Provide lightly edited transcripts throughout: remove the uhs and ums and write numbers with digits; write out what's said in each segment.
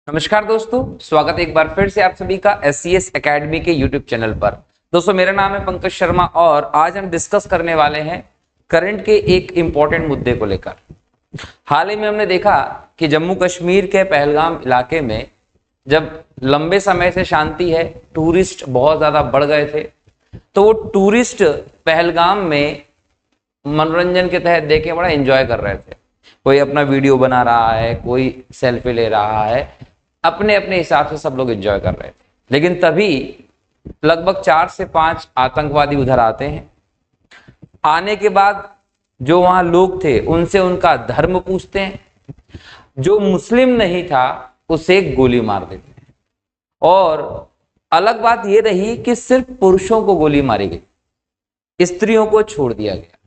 नमस्कार दोस्तों, स्वागत है एक बार फिर से आप सभी का SCS एकेडमी के YouTube चैनल पर। दोस्तों मेरा नाम है पंकज शर्मा और आज हम डिस्कस करने वाले हैं करंट के एक इंपॉर्टेंट मुद्दे को लेकर। हाल ही में हमने देखा कि जम्मू कश्मीर के पहलगाम इलाके में जब लंबे समय से शांति है, टूरिस्ट बहुत ज्यादा बढ़ गए थे, तो वो टूरिस्ट पहलगाम में मनोरंजन के तहत देखे बड़ा एंजॉय कर रहे थे। कोई अपना वीडियो बना रहा है, कोई सेल्फी ले रहा है, अपने अपने हिसाब से सब लोग एंजॉय कर रहे थे। लेकिन तभी लगभग 4 से 5 आतंकवादी उधर आते हैं। आने के बाद जो वहां लोग थे उनसे उनका धर्म पूछते हैं, जो मुस्लिम नहीं था उसे गोली मार देते हैं। और अलग बात यह रही कि सिर्फ पुरुषों को गोली मारी गई, स्त्रियों को छोड़ दिया गया।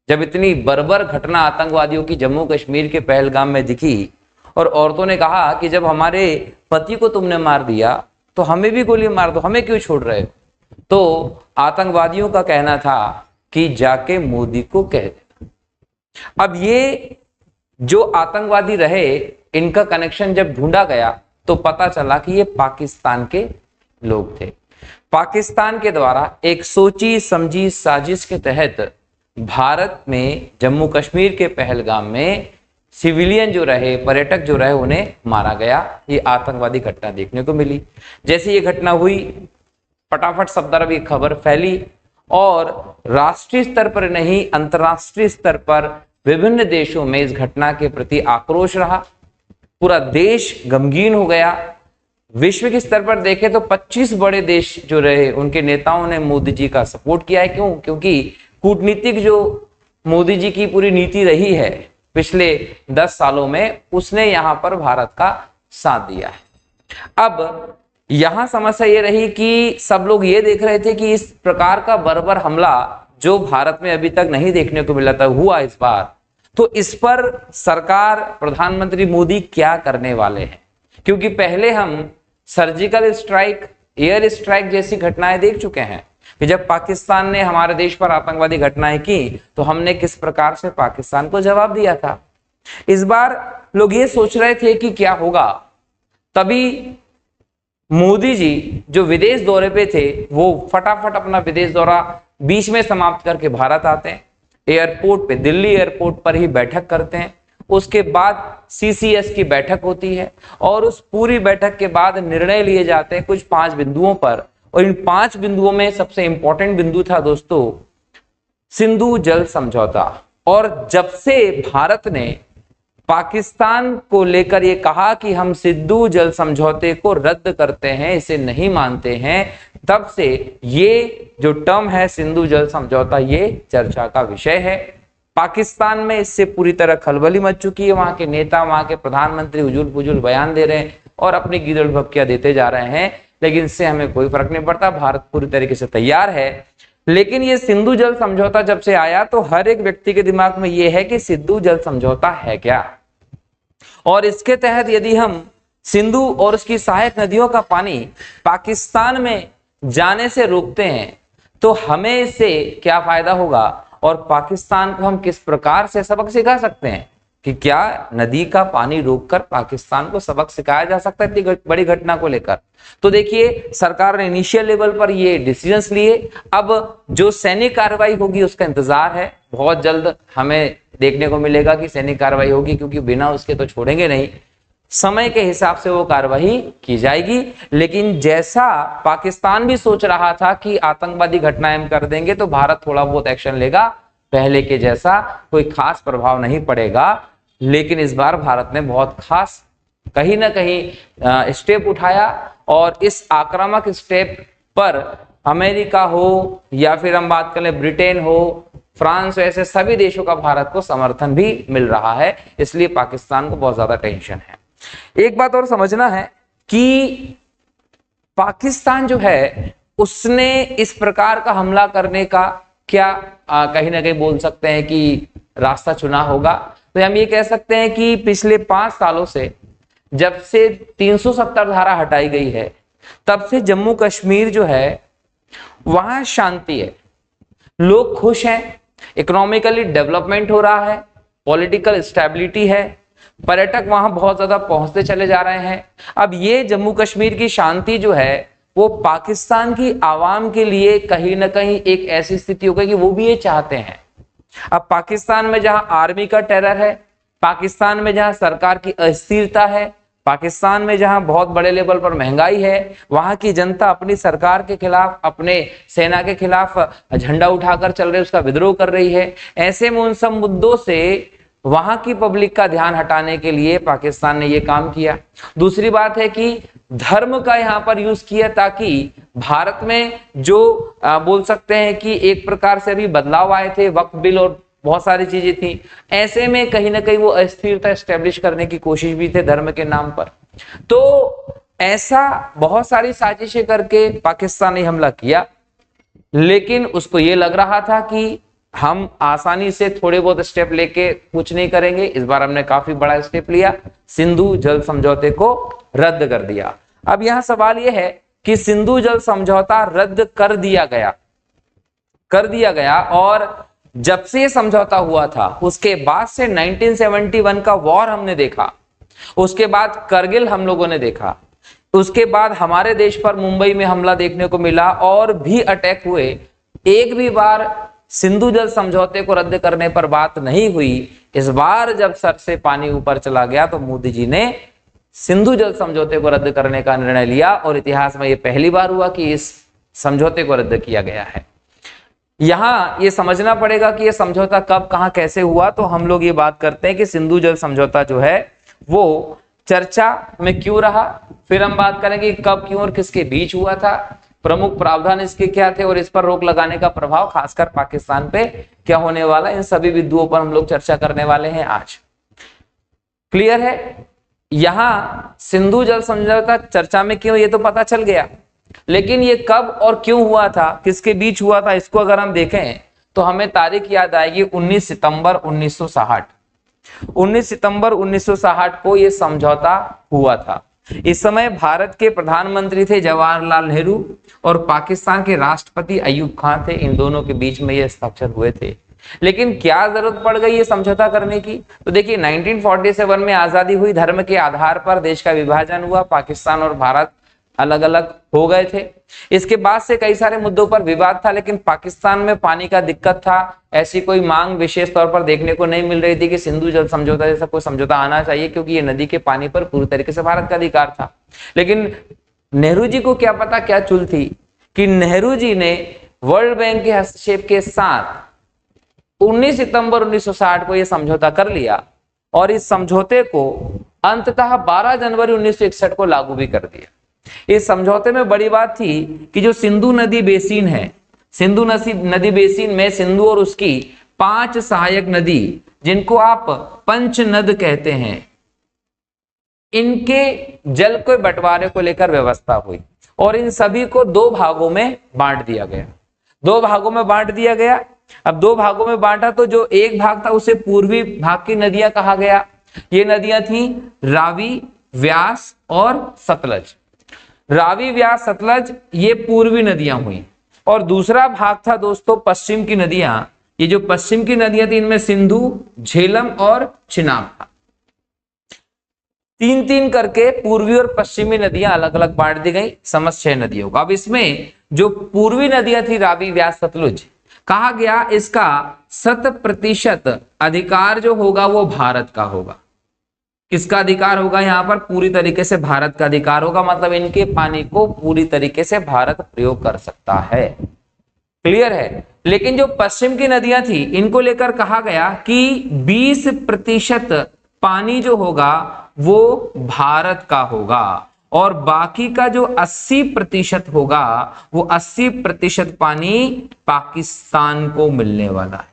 जब इतनी बर्बर घटना आतंकवादियों की जम्मू कश्मीर के पहलगाम में दिखी और औरतों ने कहा कि जब हमारे पति को तुमने मार दिया तो हमें भी गोली मार दो, हमें क्यों छोड़ रहे हो? तो आतंकवादियों का कहना था कि जाके मोदी को कह देना। अब ये जो आतंकवादी रहे, इनका कनेक्शन जब ढूंढा गया तो पता चला कि ये पाकिस्तान के लोग थे। पाकिस्तान के द्वारा एक सोची समझी साजिश के तहत भारत में जम्मू कश्मीर के पहलगाम में सिविलियन जो रहे, पर्यटक जो रहे, उन्हें मारा गया। ये आतंकवादी घटना देखने को मिली। जैसे ये घटना हुई, फटाफट सब तरफ ये खबर फैली और राष्ट्रीय स्तर पर नहीं, अंतरराष्ट्रीय स्तर पर विभिन्न देशों में इस घटना के प्रति आक्रोश रहा। पूरा देश गमगीन हो गया। विश्व के स्तर पर देखें तो 25 बड़े देश जो रहे, उनके नेताओं ने मोदी जी का सपोर्ट किया है। क्यों? क्योंकि कूटनीतिक जो मोदी जी की पूरी नीति रही है पिछले 10 सालों में, उसने यहां पर भारत का साथ दिया है। अब यहां समस्या ये रही कि सब लोग ये देख रहे थे कि इस प्रकार का बर्बर हमला जो भारत में अभी तक नहीं देखने को मिला था, हुआ इस बार, तो इस पर सरकार, प्रधानमंत्री मोदी क्या करने वाले हैं? क्योंकि पहले हम सर्जिकल स्ट्राइक, एयर स्ट्राइक जैसी घटनाएं देख चुके हैं कि जब पाकिस्तान ने हमारे देश पर आतंकवादी घटनाएं की तो हमने किस प्रकार से पाकिस्तान को जवाब दिया था। इस बार लोग ये सोच रहे थे कि क्या होगा। तभी मोदी जी जो विदेश दौरे पे थे, वो फटाफट अपना विदेश दौरा बीच में समाप्त करके भारत आते हैं। एयरपोर्ट पे, दिल्ली एयरपोर्ट पर ही बैठक करते हैं। उसके बाद CCS की बैठक होती है और उस पूरी बैठक के बाद निर्णय लिए जाते हैं कुछ 5 बिंदुओं पर। और इन 5 बिंदुओं में सबसे इंपॉर्टेंट बिंदु था दोस्तों, सिंधु जल समझौता। और जब से भारत ने पाकिस्तान को लेकर यह कहा कि हम सिंधु जल समझौते को रद्द करते हैं, इसे नहीं मानते हैं, तब से ये जो टर्म है सिंधु जल समझौता, ये चर्चा का विषय है। पाकिस्तान में इससे पूरी तरह खलबली मच चुकी है। वहां के नेता, वहां के प्रधानमंत्री उजुल पुजुल बयान दे रहे हैं और अपनी गीदड़ भपकियां देते जा रहे हैं, लेकिन इससे हमें कोई फर्क नहीं पड़ता। भारत पूरी तरीके से तैयार है। लेकिन ये सिंधु जल समझौता जब से आया तो हर एक व्यक्ति के दिमाग में ये है कि सिंधु जल समझौता है क्या, और इसके तहत यदि हम सिंधु और उसकी सहायक नदियों का पानी पाकिस्तान में जाने से रोकते हैं तो हमें इससे क्या फायदा होगा, और पाकिस्तान को हम किस प्रकार से सबक सिखा सकते हैं कि क्या नदी का पानी रोककर पाकिस्तान को सबक सिखाया जा सकता है इतनी बड़ी घटना को लेकर। तो देखिए, सरकार ने इनिशियल लेवल पर ये डिसीजंस लिए। अब जो सैनिक कार्रवाई होगी उसका इंतजार है। बहुत जल्द हमें देखने को मिलेगा कि सैनिक कार्रवाई होगी, क्योंकि बिना उसके तो छोड़ेंगे नहीं। समय के हिसाब से वो कार्रवाई की जाएगी। लेकिन जैसा पाकिस्तान भी सोच रहा था कि आतंकवादी घटनाएं हम कर देंगे तो भारत थोड़ा बहुत एक्शन लेगा, पहले के जैसा कोई खास प्रभाव नहीं पड़ेगा। लेकिन इस बार भारत ने बहुत खास कहीं ना कहीं स्टेप उठाया, और इस आक्रामक स्टेप पर अमेरिका हो या फिर हम बात करें ब्रिटेन हो, फ्रांस, ऐसे सभी देशों का भारत को समर्थन भी मिल रहा है। इसलिए पाकिस्तान को बहुत ज्यादा टेंशन है। एक बात और समझना है कि पाकिस्तान जो है उसने इस प्रकार का हमला करने का क्या कहीं ना कहीं बोल सकते हैं कि रास्ता चुना होगा। तो हम ये कह सकते हैं कि पिछले 5 सालों से, जब से 370 धारा हटाई गई है, तब से जम्मू कश्मीर जो है वहां शांति है, लोग खुश हैं, इकोनॉमिकली डेवलपमेंट हो रहा है, पॉलिटिकल स्टेबिलिटी है, पर्यटक वहां बहुत ज्यादा पहुंचते चले जा रहे हैं। अब ये जम्मू कश्मीर की शांति जो है वो पाकिस्तान की आवाम के लिए कहीं ना कहीं एक ऐसी स्थिति हो गई कि वो भी ये चाहते हैं। अब पाकिस्तान में जहां आर्मी का टेरर है, पाकिस्तान में जहां सरकार की अस्थिरता है, पाकिस्तान में जहां बहुत बड़े लेवल पर महंगाई है, वहां की जनता अपनी सरकार के खिलाफ, अपने सेना के खिलाफ झंडा उठाकर चल रही, उसका विद्रोह कर रही है। ऐसे में उन सब मुद्दों से वहां की पब्लिक का ध्यान हटाने के लिए पाकिस्तान ने यह काम किया। दूसरी बात है कि धर्म का यहां पर यूज किया ताकि भारत में जो बोल सकते हैं कि एक प्रकार से अभी बदलाव आए थे, वक्फ बिल और बहुत सारी चीजें थी, ऐसे में कहीं ना कहीं वो अस्थिरता एस्टेब्लिश करने की कोशिश भी थे धर्म के नाम पर। तो ऐसा बहुत सारी साजिशें करके पाकिस्तान ने हमला किया, लेकिन उसको ये लग रहा था कि हम आसानी से थोड़े बहुत स्टेप लेके कुछ नहीं करेंगे। इस बार हमने काफी बड़ा स्टेप लिया, सिंधु जल समझौते को रद्द कर दिया। अब यहां सवाल यह है कि सिंधु जल समझौता रद्द कर दिया गया और जब से ये समझौता हुआ था उसके बाद से 1971 का वॉर हमने देखा, उसके बाद करगिल हम लोगों ने देखा, उसके बाद हमारे देश पर मुंबई में हमला देखने को मिला और भी अटैक हुए। एक भी बार सिंधु जल समझौते को रद्द करने पर बात नहीं हुई। इस बार जब सर से पानी ऊपर चला गया तो मोदी जी ने सिंधु जल समझौते को रद्द करने का निर्णय लिया और इतिहास में यह पहली बार हुआ कि इस समझौते को रद्द किया गया है। यहां ये समझना पड़ेगा कि यह समझौता कब, कहां, कैसे हुआ। तो हम लोग ये बात करते हैं कि सिंधु जल समझौता जो है वो चर्चा में क्यों रहा, फिर हम बात करेंगे कब, क्यों और किसके बीच हुआ था, प्रमुख प्रावधान इसके क्या थे और इस पर रोक लगाने का प्रभाव खासकर पाकिस्तान पे क्या होने वाला, इन सभी बिंदुओं पर हम लोग चर्चा करने वाले हैं आज। क्लियर है? यहां सिंधु जल समझौता चर्चा में क्यों, ये तो पता चल गया, लेकिन ये कब और क्यों हुआ था, किसके बीच हुआ था, इसको अगर हम देखें तो हमें तारीख याद आएगी 19 सितंबर 1960। 19 सितंबर 1960 को यह समझौता हुआ था। इस समय भारत के प्रधानमंत्री थे जवाहरलाल नेहरू और पाकिस्तान के राष्ट्रपति अयूब खान थे। इन दोनों के बीच में ये हस्ताक्षर हुए थे। लेकिन क्या जरूरत पड़ गई ये समझौता करने की? तो देखिए 1947 में आजादी हुई, धर्म के आधार पर देश का विभाजन हुआ, पाकिस्तान और भारत अलग अलग हो गए थे। इसके बाद से कई सारे मुद्दों पर विवाद था, लेकिन पाकिस्तान में पानी का दिक्कत था, ऐसी कोई मांग विशेष तौर पर देखने को नहीं मिल रही थी कि सिंधु जल समझौता जैसा कोई समझौता आना चाहिए, क्योंकि ये नदी के पानी पर पूरी तरीके से भारत का अधिकार था। लेकिन नेहरू जी को क्या पता क्या चुल थी कि नेहरू जी ने वर्ल्ड बैंक के हस्तक्षेप के साथ 19 सितंबर 1960 को यह समझौता कर लिया और इस समझौते को अंततः 12 जनवरी 1961 को लागू भी कर दिया। इस समझौते में बड़ी बात थी कि जो सिंधु नदी बेसिन है, सिंधु नदी बेसिन में सिंधु और उसकी 5 सहायक नदी, जिनको आप पंच नद कहते हैं, इनके जल के बंटवारे को लेकर व्यवस्था हुई और इन सभी को 2 भागों में बांट दिया गया। 2 भागों में बांट दिया गया। अब 2 भागों में बांटा तो जो एक भाग था उसे पूर्वी भाग की नदियां कहा गया। ये नदियां थी रावी, व्यास और सतलज। रावी, व्यास, सतलज ये पूर्वी नदियां हुई और दूसरा भाग था दोस्तों पश्चिम की नदियां। ये जो पश्चिम की नदियां थी इनमें सिंधु, झेलम और चिनाब था। 3-3 करके पूर्वी और पश्चिमी नदियां अलग अलग बांट दी गई, समझ 6 नदियों का। अब इसमें जो पूर्वी नदियां थी रावी, व्यास, सतलुज, कहा गया इसका 100% अधिकार जो होगा वो भारत का होगा। किसका अधिकार होगा? यहां पर पूरी तरीके से भारत का अधिकार होगा, मतलब इनके पानी को पूरी तरीके से भारत प्रयोग कर सकता है। क्लियर है? लेकिन जो पश्चिम की नदियां थी इनको लेकर कहा गया कि 20% पानी जो होगा वो भारत का होगा और बाकी का जो 80% होगा वो 80% पानी पाकिस्तान को मिलने वाला है।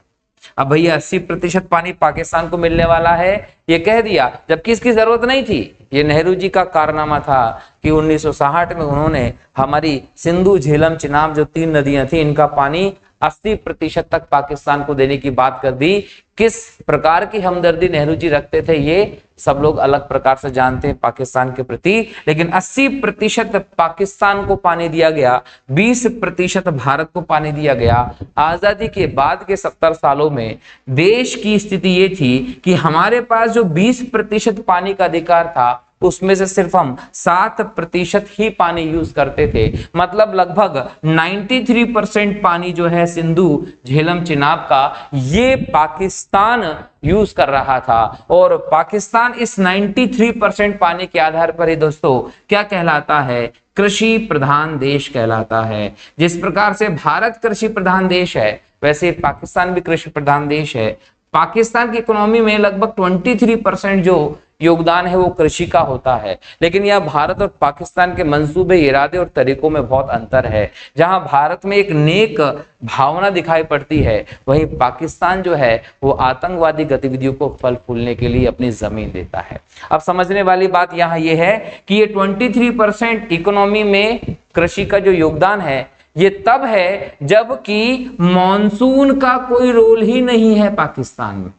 अब भैया 80% पानी पाकिस्तान को मिलने वाला है ये कह दिया, जबकि इसकी जरूरत नहीं थी। ये नेहरू जी का कारनामा था कि 1960 में उन्होंने हमारी सिंधु, झेलम, चिनाब जो 3 नदियां थी इनका पानी 80% तक पाकिस्तान को देने की बात कर दी। किस प्रकार की हमदर्दी नेहरू जी रखते थे ये सब लोग अलग प्रकार से जानते हैं पाकिस्तान के प्रति, लेकिन 80% पाकिस्तान को पानी दिया गया, 20% भारत को पानी दिया गया। आजादी के बाद के 70 सालों में देश की स्थिति ये थी कि हमारे पास जो 20% पानी का अधिकार था उसमें से सिर्फ हम 7% ही पानी यूज करते थे। मतलब लगभग 93% पानी जो है सिंधु झेलम चिनाब का ये पाकिस्तान यूज कर रहा था। और पाकिस्तान इस 93% पानी के आधार पर ही दोस्तों क्या कहलाता है, कृषि प्रधान देश कहलाता है। जिस प्रकार से भारत कृषि प्रधान देश है वैसे पाकिस्तान भी कृषि प्रधान देश है। पाकिस्तान की इकोनॉमी में लगभग 23% जो योगदान है वो कृषि का होता है, लेकिन यह भारत और पाकिस्तान के मंसूबे, इरादे और तरीकों में बहुत अंतर है। जहां भारत में एक नेक भावना दिखाई पड़ती है, वहीं पाकिस्तान जो है वो आतंकवादी गतिविधियों को फल फूलने के लिए अपनी जमीन देता है। अब समझने वाली बात यहाँ ये है कि ये 23% इकोनॉमी में कृषि का जो योगदान है ये तब है जबकि मॉनसून का कोई रोल ही नहीं है पाकिस्तान में।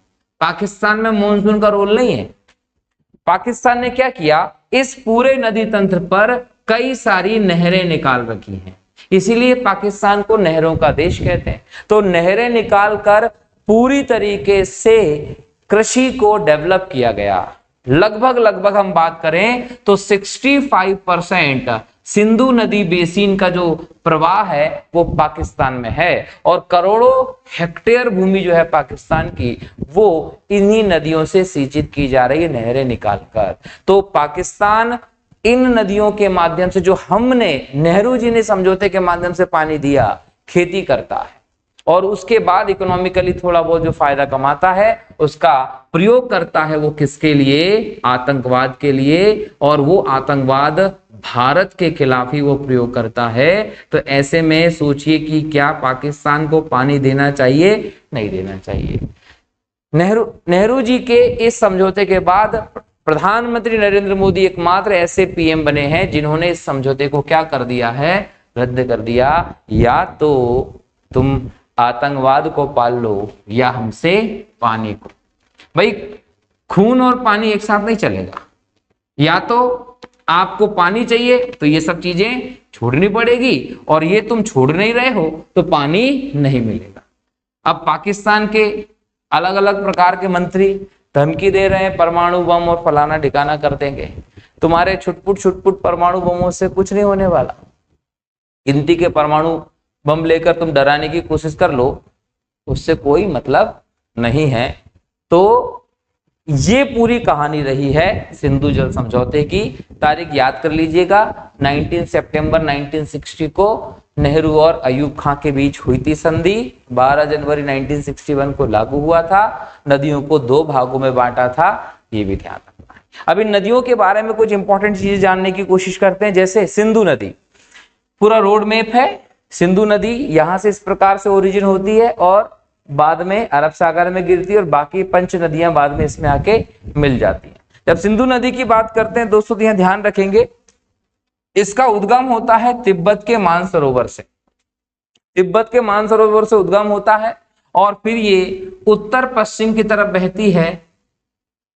पाकिस्तान में मॉनसून का रोल नहीं है। पाकिस्तान ने क्या किया, इस पूरे नदी तंत्र पर कई सारी नहरें निकाल रखी हैं, इसीलिए पाकिस्तान को नहरों का देश कहते हैं। तो नहरें निकालकर पूरी तरीके से कृषि को डेवलप किया गया। लगभग हम बात करें तो 65% सिंधु नदी बेसिन का जो प्रवाह है वो पाकिस्तान में है और करोड़ों हेक्टेयर भूमि जो है पाकिस्तान की वो इन्हीं नदियों से सिंचित की जा रही है नहरें निकालकर। तो पाकिस्तान इन नदियों के माध्यम से जो हमने नेहरू जी ने समझौते के माध्यम से पानी दिया खेती करता है और उसके बाद इकोनॉमिकली थोड़ा बहुत जो फायदा कमाता है उसका प्रयोग करता है। वो किसके लिए, आतंकवाद के लिए, और वो आतंकवाद भारत के खिलाफ ही वो प्रयोग करता है। तो ऐसे में सोचिए कि क्या पाकिस्तान को पानी देना चाहिए, नहीं देना चाहिए। नेहरू जी के इस समझौते के बाद प्रधानमंत्री नरेंद्र मोदी एकमात्र ऐसे पीएम बने हैं जिन्होंने इस समझौते को क्या कर दिया है, रद्द कर दिया। या तो तुम आतंकवाद को पाल लो या हमसे पानी को। भाई खून और पानी एक साथ नहीं चलेगा, या तो आपको पानी चाहिए तो ये सब चीजें छोड़नी पड़ेगी और ये तुम छोड़ नहीं रहे हो तो पानी नहीं मिलेगा। अब पाकिस्तान के अलग अलग प्रकार के मंत्री धमकी दे रहे हैं परमाणु बम और फलाना ठिकाना कर देंगे। तुम्हारे छुटपुट परमाणु बमों से कुछ नहीं होने वाला। गिनती के परमाणु बम लेकर तुम डराने की कोशिश कर लो, उससे कोई मतलब नहीं है। तो ये पूरी कहानी रही है सिंधु जल समझौते की। तारीख याद कर लीजिएगा, 19 सितंबर 1960 को नेहरू और अयूब खां के बीच हुई थी संधि। 12 जनवरी 1961 को लागू हुआ था। नदियों को 2 भागों में बांटा था, ये भी ध्यान रखना है। अब इन नदियों के बारे में कुछ इंपॉर्टेंट चीजें जानने की कोशिश करते हैं। जैसे सिंधु नदी, पूरा रोड मैप है। सिंधु नदी यहां से इस प्रकार से ओरिजिन होती है और बाद में अरब सागर में गिरती है और बाकी 5 नदियां बाद में इसमें आके मिल जाती हैं। जब सिंधु नदी की बात करते हैं दोस्तों, यहां ध्यान रखेंगे इसका उद्गम होता है तिब्बत के मानसरोवर से। तिब्बत के मानसरोवर से उद्गम होता है और फिर ये उत्तर पश्चिम की तरफ बहती है,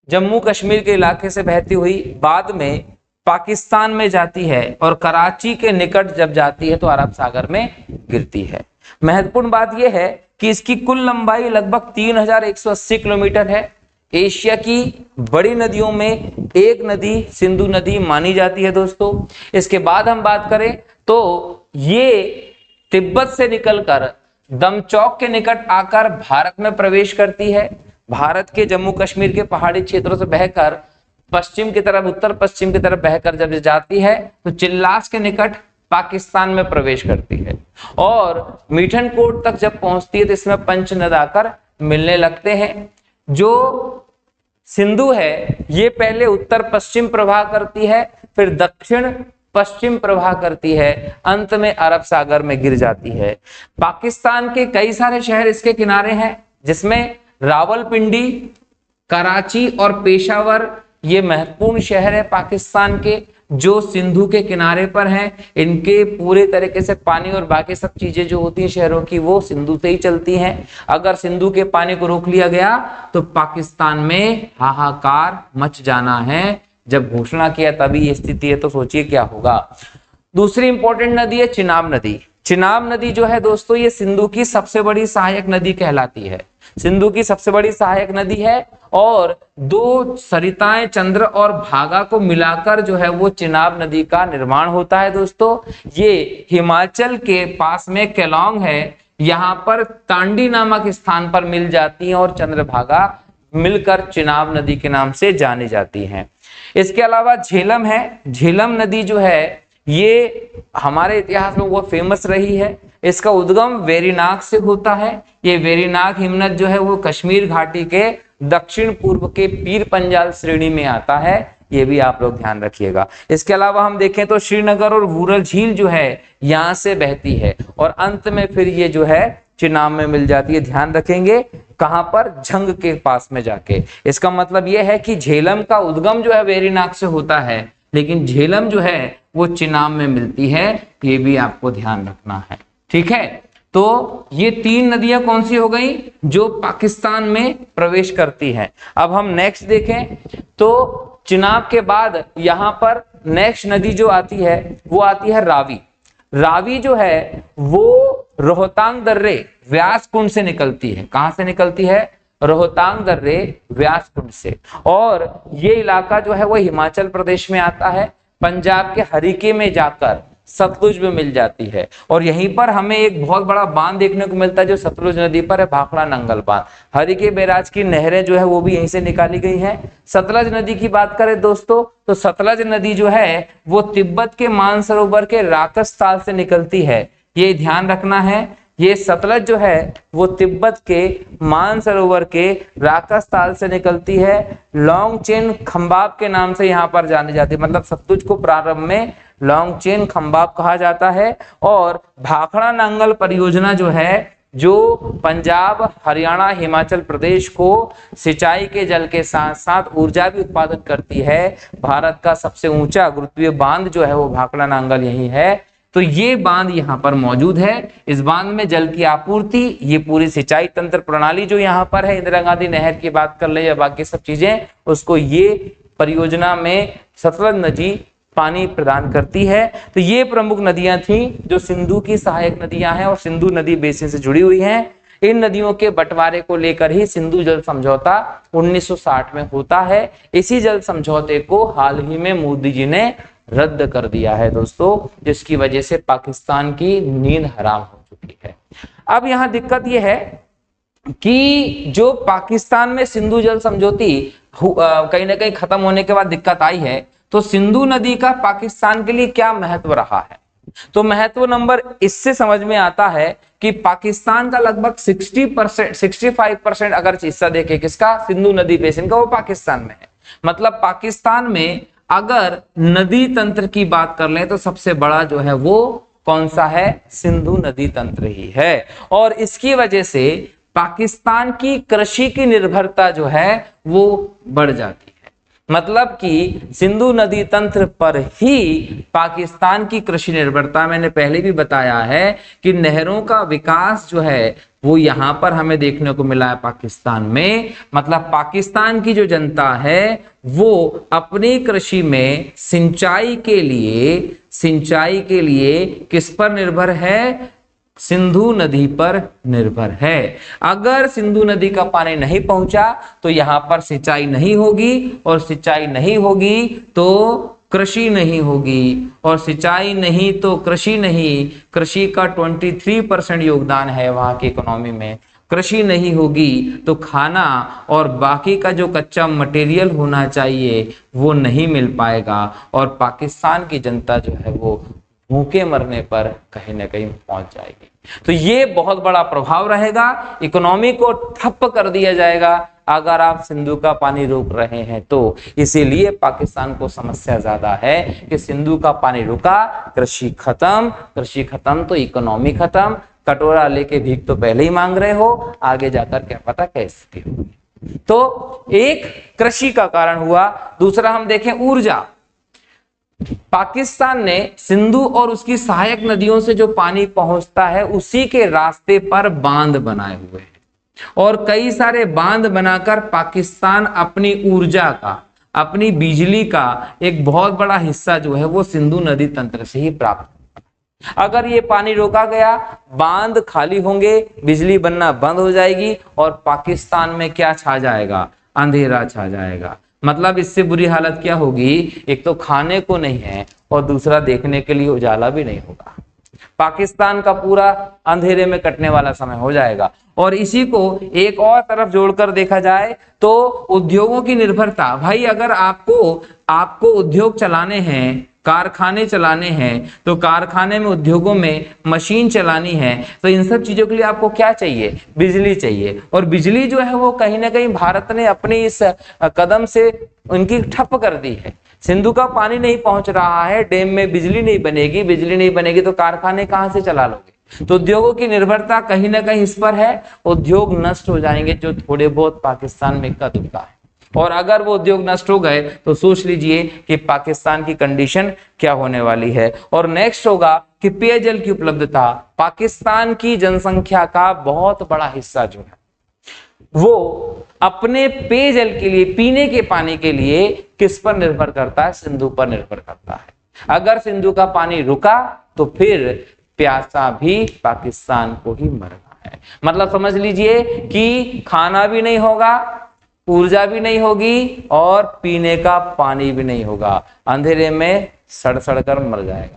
जम्मू कश्मीर के इलाके से बहती हुई बाद में पाकिस्तान में जाती है और कराची के निकट जब जाती है तो अरब सागर में गिरती है। महत्वपूर्ण बात यह है कि इसकी कुल लंबाई लगभग 3180 किलोमीटर है। एशिया की बड़ी नदियों में एक नदी सिंधु नदी मानी जाती है दोस्तों। इसके बाद हम बात करें तो ये तिब्बत से निकलकर दमचौक के निकट आकर भारत में प्रवेश करती है। भारत के जम्मू कश्मीर के पहाड़ी क्षेत्रों से बहकर पश्चिम की तरफ, उत्तर पश्चिम की तरफ बहकर जब जाती है तो चिल्लास के निकट पाकिस्तान में प्रवेश करती है और मीठनकोट तक जब पहुंचती है तो इसमें पंच नद आकर मिलने लगते हैं। जो सिंधु है ये पहले उत्तर पश्चिम प्रवाह करती है, फिर दक्षिण पश्चिम प्रवाह करती है, अंत में अरब सागर में गिर जाती है। पाकिस्तान के कई सारे शहर इसके किनारे हैं, जिसमें रावलपिंडी, कराची और पेशावर ये महत्वपूर्ण शहर है पाकिस्तान के। जो सिंधु के किनारे पर हैं, इनके पूरे तरीके से पानी और बाकी सब चीजें जो होती हैं शहरों की वो सिंधु से ही चलती हैं। अगर सिंधु के पानी को रोक लिया गया तो पाकिस्तान में हाहाकार मच जाना है। जब घोषणा किया तभी ये स्थिति है, तो सोचिए क्या होगा। दूसरी इंपॉर्टेंट नदी है चिनाब नदी। चिनाब नदी जो है दोस्तों ये सिंधु की सबसे बड़ी सहायक नदी कहलाती है। सिंधु की सबसे बड़ी सहायक नदी है और दो सरिताएं चंद्र और भागा को मिलाकर जो है वो चिनाब नदी का निर्माण होता है दोस्तों। ये हिमाचल के पास में केलोंग है, यहाँ पर तांडी नामक स्थान पर मिल जाती है और चंद्रभागा मिलकर चिनाब नदी के नाम से जानी जाती हैं। इसके अलावा झेलम है। झेलम नदी जो है ये हमारे इतिहास में वो फेमस रही है। इसका उद्गम वेरीनाग से होता है। ये वेरीनाग हिमनद जो है वो कश्मीर घाटी के दक्षिण पूर्व के पीर पंजाल श्रेणी में आता है। ये भी आप लोग ध्यान रखिएगा। इसके अलावा हम देखें तो श्रीनगर और वुरल झील जो है यहाँ से बहती है और अंत में फिर ये जो है चिनाब में मिल जाती है। ध्यान रखेंगे कहां पर, झंग के पास में जाके। इसका मतलब यह है कि झेलम का उद्गम जो है वेरीनाग से होता है, लेकिन झेलम जो है वो चिनाब में मिलती है। ये भी आपको ध्यान रखना है, ठीक है। तो ये तीन नदियां कौन सी हो गई जो पाकिस्तान में प्रवेश करती हैं। अब हम नेक्स्ट देखें तो चिनाब के बाद यहां पर नेक्स्ट नदी जो आती है वो आती है रावी। रावी जो है वो रोहतांग दर्रे व्यास कुंड से निकलती है। कहां से निकलती है? रोहतांग दर्रे व्यास कुंड से। और ये इलाका जो है वो हिमाचल प्रदेश में आता है, पंजाब के हरिके में जाकर सतलुज में मिल जाती है। और यहीं पर हमें एक बहुत बड़ा बांध देखने को मिलता है जो सतलुज नदी पर है, भाखड़ा नंगल बांध। हरिके बैराज की नहरें जो है वो भी यहीं से निकाली गई हैं। सतलज नदी की बात करें दोस्तों तो सतलज नदी जो है वो तिब्बत के मानसरोवर के राकस ताल से निकलती है। ये ध्यान रखना है, ये सतलज जो है वो तिब्बत के मानसरोवर के राकस ताल से निकलती है। लॉन्ग चेन खंबाब के नाम से यहाँ पर जानी जाती है। मतलब सतलुज को प्रारंभ में लॉन्ग चेन खंबाब कहा जाता है। और भाखड़ा नांगल परियोजना जो है जो पंजाब, हरियाणा, हिमाचल प्रदेश को सिंचाई के जल के साथ साथ ऊर्जा भी उत्पादन करती है। भारत का सबसे ऊंचा गुरुत्वीय बांध जो है वो भाखड़ा नांगल यही है। तो ये बांध यहाँ पर मौजूद है। इस बांध में जल की आपूर्ति, ये पूरी सिंचाई तंत्र प्रणाली जो यहाँ पर है, इंदिरा गांधी नहर की बात कर ले या बाकी सब चीजें, उसको ये परियोजना में सतलज नदी पानी प्रदान करती है। तो ये प्रमुख नदियां थी जो सिंधु की सहायक नदियां हैं और सिंधु नदी बेसिन से जुड़ी हुई हैं। इन नदियों के बंटवारे को लेकर ही सिंधु जल समझौता 1960 में होता है। इसी जल समझौते को हाल ही में मोदी जी ने रद्द कर दिया है दोस्तों, जिसकी वजह से पाकिस्तान की नींद हराम हो चुकी है। अब यहाँ दिक्कत यह है कि जो पाकिस्तान में सिंधु जल समझौती कहीं ना कहीं खत्म होने के बाद दिक्कत आई है, तो सिंधु नदी का पाकिस्तान के लिए क्या महत्व रहा है। तो महत्व नंबर इससे समझ में आता है कि पाकिस्तान का लगभग 60%, 65% अगर हिस्सा देखे किसका, सिंधु नदी बेसिन का, वो पाकिस्तान में है। मतलब पाकिस्तान में अगर नदी तंत्र की बात कर लें तो सबसे बड़ा जो है वो कौन सा है, सिंधु नदी तंत्र ही है। और इसकी वजह से पाकिस्तान की कृषि की निर्भरता जो है वो बढ़ जाती है। मतलब कि सिंधु नदी तंत्र पर ही पाकिस्तान की कृषि निर्भरता, मैंने पहले भी बताया है कि नहरों का विकास जो है वो यहाँ पर हमें देखने को मिला है पाकिस्तान में। मतलब पाकिस्तान की जो जनता है वो अपनी कृषि में सिंचाई के लिए किस पर निर्भर है, सिंधु नदी पर निर्भर है। अगर सिंधु नदी का पानी नहीं पहुंचा तो यहाँ पर सिंचाई नहीं होगी, और सिंचाई नहीं होगी तो कृषि नहीं होगी, और सिंचाई नहीं तो कृषि नहीं। कृषि का 23% योगदान है वहां की इकोनॉमी में। कृषि नहीं होगी तो खाना और बाकी का जो कच्चा मटेरियल होना चाहिए वो नहीं मिल पाएगा, और पाकिस्तान की जनता जो है वो भूखे मरने पर कहीं ना कहीं पहुंच जाएगी। तो ये बहुत बड़ा प्रभाव रहेगा, इकोनॉमी को ठप कर दिया जाएगा अगर आप सिंधु का पानी रोक रहे हैं तो। इसीलिए पाकिस्तान को समस्या ज्यादा है कि सिंधु का पानी रुका, कृषि खत्म तो इकोनॉमी खत्म। कटोरा लेके भीख तो पहले ही मांग रहे हो, आगे जाकर क्या पता क्या स्थिति होगी। तो एक कृषि का कारण हुआ। दूसरा हम देखें ऊर्जा। पाकिस्तान ने सिंधु और उसकी सहायक नदियों से जो पानी पहुंचता है उसी के रास्ते पर बांध बनाए हुए हैं और कई सारे बांध बनाकर पाकिस्तान अपनी ऊर्जा का, अपनी बिजली का एक बहुत बड़ा हिस्सा जो है वो सिंधु नदी तंत्र से ही प्राप्त करता है। अगर ये पानी रोका गया, बांध खाली होंगे, बिजली बनना बंद हो जाएगी और पाकिस्तान में क्या छा जाएगा? अंधेरा छा जाएगा। मतलब इससे बुरी हालत क्या होगी? एक तो खाने को नहीं है और दूसरा देखने के लिए उजाला भी नहीं होगा। पाकिस्तान का पूरा अंधेरे में कटने वाला समय हो जाएगा। और इसी को एक और तरफ जोड़कर देखा जाए तो उद्योगों की निर्भरता, भाई अगर आपको उद्योग चलाने हैं, कारखाने चलाने हैं, तो कारखाने में, उद्योगों में मशीन चलानी है, तो इन सब चीजों के लिए आपको क्या चाहिए? बिजली चाहिए। और बिजली जो है वो कहीं ना कहीं भारत ने अपने इस कदम से उनकी ठप कर दी है। सिंधु का पानी नहीं पहुंच रहा है, डैम में बिजली नहीं बनेगी, बिजली नहीं बनेगी तो कारखाने कहां से चला लोगे? तो उद्योगों की निर्भरता कहीं ना कहीं इस पर है। उद्योग नष्ट हो जाएंगे जो थोड़े बहुत पाकिस्तान में इक्का दुक्का है, और अगर वो उद्योग नष्ट हो गए तो सोच लीजिए कि पाकिस्तान की कंडीशन क्या होने वाली है। और नेक्स्ट होगा कि पेयजल की उपलब्धता। पाकिस्तान की जनसंख्या का बहुत बड़ा हिस्सा जो है वो अपने पेयजल के लिए, पीने के पानी के लिए किस पर निर्भर करता है? सिंधु पर निर्भर करता है। अगर सिंधु का पानी रुका तो फिर प्यासा भी पाकिस्तान को ही मरना है। मतलब समझ लीजिए कि खाना भी नहीं होगा, ऊर्जा भी नहीं होगी और पीने का पानी भी नहीं होगा, अंधेरे में सड़ सड़ कर मर जाएगा।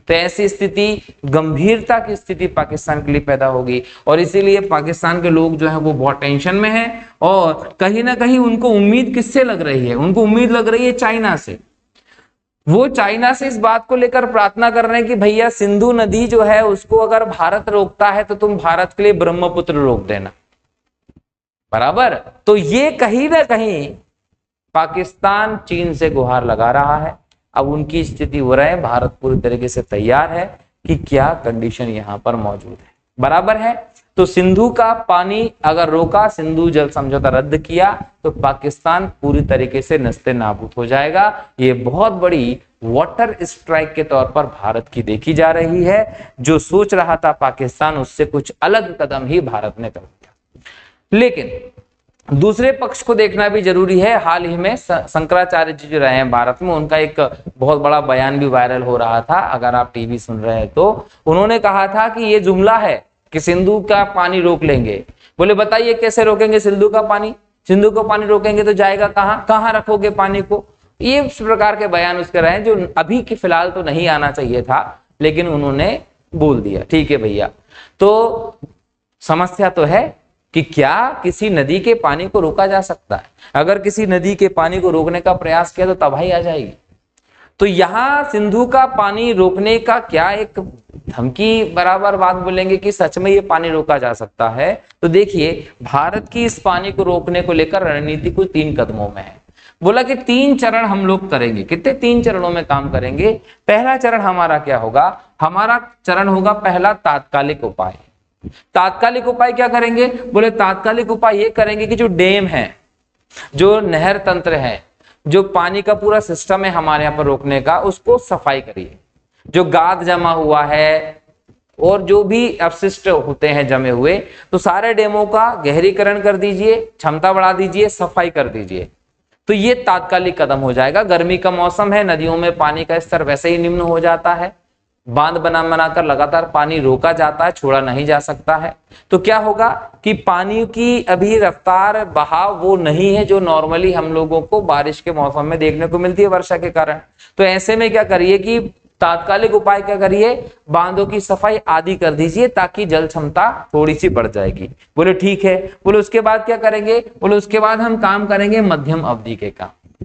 तो ऐसी स्थिति, गंभीरता की स्थिति पाकिस्तान के लिए पैदा होगी। और इसीलिए पाकिस्तान के लोग जो है वो बहुत टेंशन में हैं और कहीं ना कहीं उनको उम्मीद किससे लग रही है? उनको उम्मीद लग रही है चाइना से। वो चाइना से इस बात को लेकर प्रार्थना कर रहे हैं कि भैया सिंधु नदी जो है उसको अगर भारत रोकता है तो तुम भारत के लिए ब्रह्मपुत्र रोक देना, बराबर। तो ये कहीं ना कहीं पाकिस्तान चीन से गुहार लगा रहा है। अब उनकी स्थिति हो रहा है, भारत पूरी तरीके से तैयार है कि क्या कंडीशन यहां पर मौजूद है, बराबर है। तो सिंधु का पानी अगर रोका, सिंधु जल समझौता रद्द किया तो पाकिस्तान पूरी तरीके से नस्ते नाबूद हो जाएगा। ये बहुत बड़ी वाटर स्ट्राइक के तौर पर भारत की देखी जा रही है। जो सोच रहा था पाकिस्तान, उससे कुछ अलग कदम ही भारत ने कर दिया। लेकिन दूसरे पक्ष को देखना भी जरूरी है। हाल ही में शंकराचार्य जी जो रहे हैं भारत में, उनका एक बहुत बड़ा बयान भी वायरल हो रहा था। अगर आप टीवी सुन रहे हैं तो उन्होंने कहा था कि ये जुमला है कि सिंधु का पानी रोक लेंगे। बोले बताइए कैसे रोकेंगे सिंधु का पानी? सिंधु का पानी रोकेंगे तो जाएगा कहां? कहां रखोगे पानी को? ये इस प्रकार के बयान उसके रहे जो अभी के फिलहाल तो नहीं आना चाहिए था, लेकिन उन्होंने बोल दिया। ठीक है भैया, तो समस्या तो है कि क्या किसी नदी के पानी को रोका जा सकता है? अगर किसी नदी के पानी को रोकने का प्रयास किया तो तबाही आ जाएगी। तो यहां सिंधु का पानी रोकने का क्या एक धमकी बराबर बात बोलेंगे कि सच में ये पानी रोका जा सकता है? तो देखिए, भारत की इस पानी को रोकने को लेकर रणनीति कुछ 3 कदमों में है। बोला कि 3 चरण हम लोग करेंगे। कितने? 3 चरणों में काम करेंगे। पहला चरण हमारा क्या होगा? हमारा चरण होगा पहला तात्कालिक उपाय। तात्कालिक उपाय क्या करेंगे? बोले तात्कालिक उपाय ये करेंगे कि जो डैम है, जो नहर तंत्र है, जो पानी का पूरा सिस्टम है हमारे यहाँ पर रोकने का, उसको सफाई करिए। जो गाद जमा हुआ है और जो भी अपशिष्ट होते हैं जमे हुए, तो सारे डैमों का गहरीकरण कर दीजिए, क्षमता बढ़ा दीजिए, सफाई कर दीजिए। तो ये तात्कालिक कदम हो जाएगा। गर्मी का मौसम है, नदियों में पानी का स्तर वैसे ही निम्न हो जाता है, बांध बनाकर लगातार पानी रोका जाता है, छोड़ा नहीं जा सकता है। तो क्या होगा कि पानी की अभी रफ्तार, बहाव वो नहीं है जो नॉर्मली हम लोगों को बारिश के मौसम में देखने को मिलती है वर्षा के कारण। तो ऐसे में क्या करिए कि तात्कालिक उपाय क्या करिए? बांधों की सफाई आदि कर दीजिए ताकि जल क्षमता थोड़ी सी बढ़ जाएगी। बोले ठीक है। बोले उसके बाद क्या करेंगे? बोले उसके बाद हम काम करेंगे मध्यम अवधि के काम।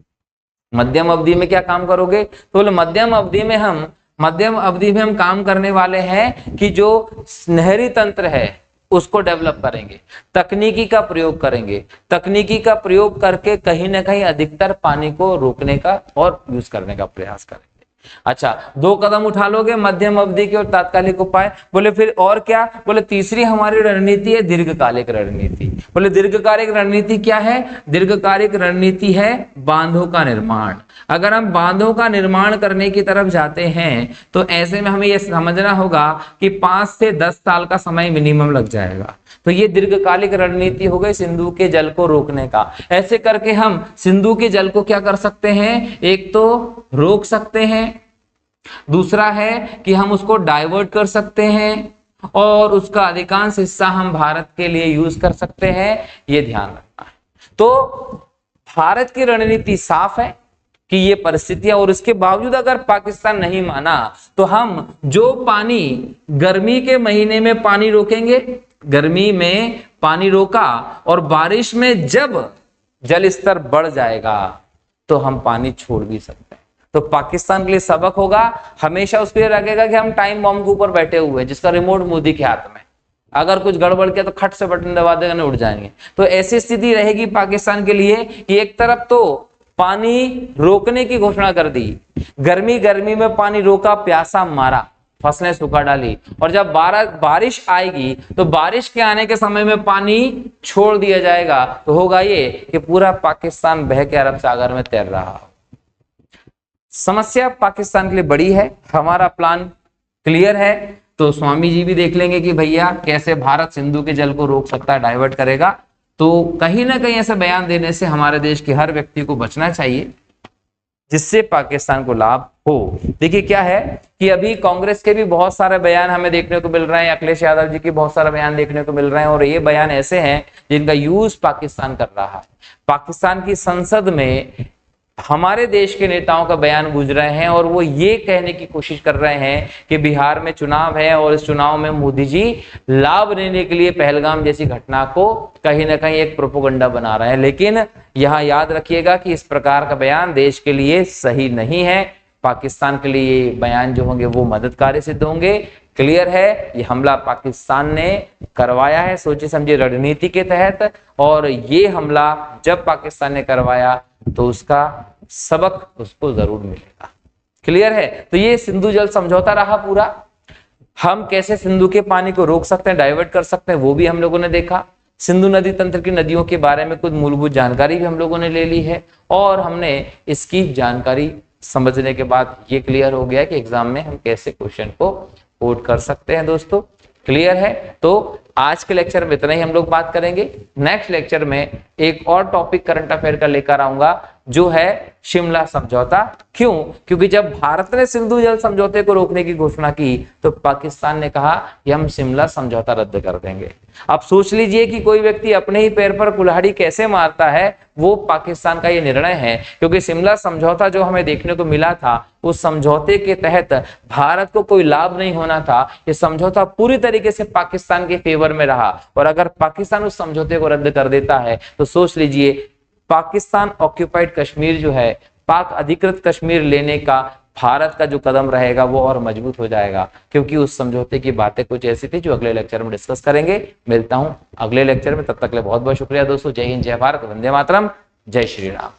मध्यम अवधि में क्या काम करोगे? तो बोले मध्यम अवधि में हम काम करने वाले हैं कि जो नहरी तंत्र है उसको डेवलप करेंगे, तकनीकी का प्रयोग करेंगे, तकनीकी का प्रयोग करके कहीं ना कहीं अधिकतर पानी को रोकने का और यूज करने का प्रयास करेंगे। अच्छा, 2 कदम उठा लोगे, मध्यम अवधि के और तात्कालिक उपाय। बोले फिर और क्या? बोले तीसरी हमारी रणनीति है दीर्घकालिक रणनीति। बोले दीर्घकालिक रणनीति क्या है? दीर्घकालिक रणनीति है बांधों का निर्माण। अगर हम बांधों का निर्माण करने की तरफ जाते हैं तो ऐसे में हमें यह समझना होगा कि 5 से 10 साल का समय मिनिमम लग जाएगा। तो ये दीर्घकालिक रणनीति हो गई सिंधु के जल को रोकने का। ऐसे करके हम सिंधु के जल को क्या कर सकते हैं? एक तो रोक सकते हैं, दूसरा है कि हम उसको डाइवर्ट कर सकते हैं, और उसका अधिकांश हिस्सा हम भारत के लिए यूज कर सकते हैं। ये ध्यान रखना है। तो भारत की रणनीति साफ है कि ये परिस्थितियां, और इसके बावजूद अगर पाकिस्तान नहीं माना तो हम जो पानी गर्मी के महीने में पानी रोकेंगे, गर्मी में पानी रोका, और बारिश में जब जल स्तर बढ़ जाएगा तो हम पानी छोड़ भी सकते हैं। तो पाकिस्तान के लिए सबक होगा, हमेशा उसके लिए लगेगा कि हम टाइम बॉम्ब के ऊपर बैठे हुए हैं जिसका रिमोट मोदी के हाथ में, अगर कुछ गड़बड़ किया तो खट से बटन दबा देगा, उड़ जाएंगे। तो ऐसी स्थिति रहेगी पाकिस्तान के लिए कि एक तरफ तो पानी रोकने की घोषणा कर दी, गर्मी में पानी रोका, प्यासा मारा, फसलें सुखा डाली, और जब बारिश आएगी तो बारिश के आने के समय में पानी छोड़ दिया जाएगा। तो होगा ये कि पूरा पाकिस्तान बह के अरब सागर में तैर रहा। समस्या पाकिस्तान के लिए बड़ी है, हमारा प्लान क्लियर है। तो स्वामी जी भी देख लेंगे कि भैया कैसे भारत सिंधु के जल को रोक सकता है, डाइवर्ट करेगा। तो कहीं ना कहीं ऐसे बयान देने से हमारे देश के हर व्यक्ति को बचना चाहिए जिससे पाकिस्तान को लाभ हो। देखिए क्या है कि अभी कांग्रेस के भी बहुत सारे बयान हमें देखने को मिल रहे हैं, अखिलेश यादव जी के बहुत सारे बयान देखने को मिल रहे हैं, और ये बयान ऐसे हैं जिनका यूज पाकिस्तान कर रहा है। पाकिस्तान की संसद में हमारे देश के नेताओं का बयान गूंज रहे हैं, और वो ये कहने की कोशिश कर रहे हैं कि बिहार में चुनाव है और इस चुनाव में मोदी जी लाभ लेने के लिए पहलगाम जैसी घटना को कहीं ना कहीं एक प्रोपोगंडा बना रहे हैं। लेकिन यहां याद रखिएगा कि इस प्रकार का बयान देश के लिए सही नहीं है। पाकिस्तान के लिए बयान जो होंगे वो मददगार सिद्ध होंगे। क्लियर है, ये हमला पाकिस्तान ने करवाया है सोचे समझे रणनीति के तहत, और ये हमला जब पाकिस्तान ने करवाया तो उसका सबक उसको जरूर मिलेगा। क्लियर है। तो ये सिंधु जल समझौता रहा पूरा। हम कैसे सिंधु के पानी को रोक सकते हैं, डाइवर्ट कर सकते हैं, वो भी हम लोगों ने देखा। सिंधु नदी तंत्र की नदियों के बारे में कुछ मूलभूत जानकारी भी हम लोगों ने ले ली है, और हमने इसकी जानकारी समझने के बाद ये क्लियर हो गया कि एग्जाम में हम कैसे क्वेश्चन को कोट कर सकते हैं। दोस्तों क्लियर है। तो आज के लेक्चर में इतना ही हम लोग बात करेंगे। नेक्स्ट लेक्चर में एक और टॉपिक करंट अफेयर का लेकर आऊंगा जो है शिमला समझौता। क्यों? क्योंकि जब भारत ने सिंधु जल समझौते को रोकने की घोषणा की तो पाकिस्तान ने कहा कि हम शिमला समझौता रद्द कर देंगे। अब सोच लीजिए कि कोई व्यक्ति अपने ही पैर पर कुल्हाड़ी कैसे मारता है, वो पाकिस्तान का ये निर्णय है। क्योंकि शिमला समझौता जो हमें देखने को मिला था, उस समझौते के तहत भारत को कोई लाभ नहीं होना था। ये समझौता पूरी तरीके से पाकिस्तान के फेवर में रहा, और अगर पाकिस्तान उस समझौते को रद्द कर देता है तो सोच लीजिए पाकिस्तान ऑक्यूपाइड कश्मीर जो है, पाक अधिकृत कश्मीर लेने का भारत का जो कदम रहेगा वो और मजबूत हो जाएगा। क्योंकि उस समझौते की बातें कुछ ऐसी थी जो अगले लेक्चर में डिस्कस करेंगे। मिलता हूं अगले लेक्चर में, तब तक के लिए बहुत बहुत शुक्रिया दोस्तों। जय हिंद, जय भारत, वंदे मातरम, जय श्री राम।